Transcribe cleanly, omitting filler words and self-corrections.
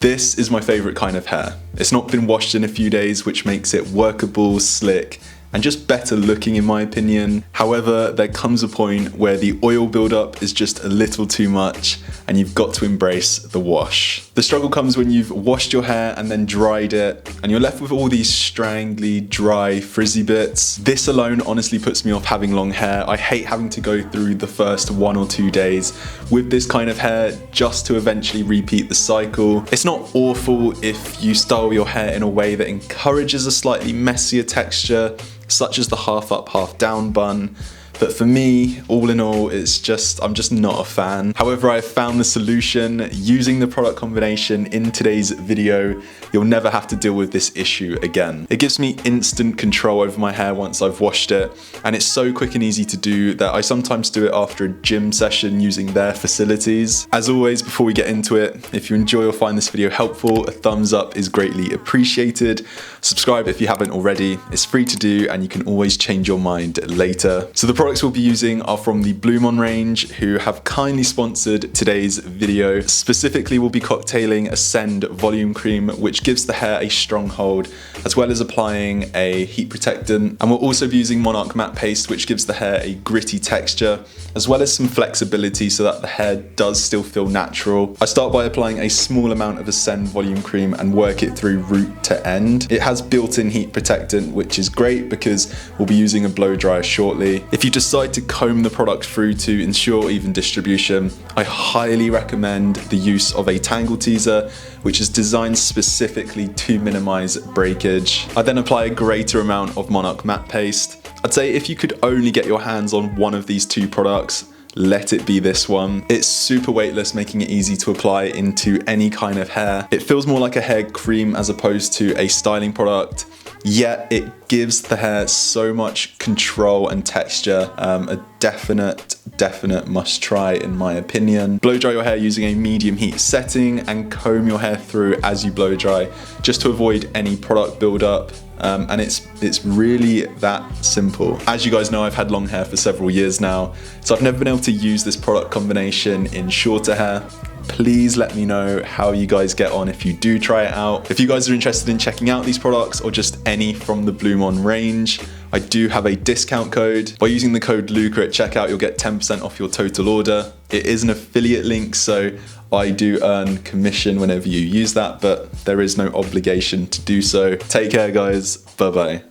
This is my favorite kind of hair. It's not been washed in a few days, which makes it workable, slick, and just better looking in my opinion. However, there comes a point where the oil buildup is just a little too much and you've got to embrace the wash. The struggle comes when you've washed your hair and then dried it and you're left with all these strangly, dry, frizzy bits. This alone honestly puts me off having long hair. I hate having to go through the first 1 or 2 days with this kind of hair just to eventually repeat the cycle. It's not awful if you style your hair in a way that encourages a slightly messier texture, such as the half up, half down bun. But for me, all in all, I'm just not a fan. However, I have found the solution using the product combination in today's video. You'll never have to deal with this issue again. It gives me instant control over my hair once I've washed it, and it's so quick and easy to do that I sometimes do it after a gym session using their facilities. As always, before we get into it, if you enjoy or find this video helpful, a thumbs up is greatly appreciated. Subscribe if you haven't already. It's free to do and you can always change your mind later. So the products we'll be using are from the Blue Mon range, who have kindly sponsored today's video. Specifically, we'll be cocktailing Ascend Volume Cream, which gives the hair a strong hold, as well as applying a heat protectant. And we'll also be using Monarch Matte Paste, which gives the hair a gritty texture, as well as some flexibility so that the hair does still feel natural. I start by applying a small amount of Ascend Volume Cream and work it through root to end. It has built-in heat protectant, which is great because we'll be using a blow dryer shortly. If you decide to comb the product through to ensure even distribution, I highly recommend the use of a Tangle teaser, which is designed specifically to minimize breakage. I then apply a greater amount of Monarch Matte Paste. I'd say if you could only get your hands on one of these two products, let it be this one. It's super weightless, making it easy to apply into any kind of hair. It feels more like a hair cream as opposed to a styling product, yet it gives the hair so much control and texture. A definite must try in my opinion. Blow dry your hair using a medium heat setting and comb your hair through as you blow dry, just to avoid any product buildup. And it's really that simple. As you guys know, I've had long hair for several years now, so I've never been able to use this product combination in shorter hair. Please let me know how you guys get on if you do try it out. If you guys are interested in checking out these products or just any from the Blue Mon range, I do have a discount code. By using the code Luca at checkout, you'll get 10% off your total order. It is an affiliate link, so I do earn commission whenever you use that, but there is no obligation to do so. Take care, guys. Bye-bye.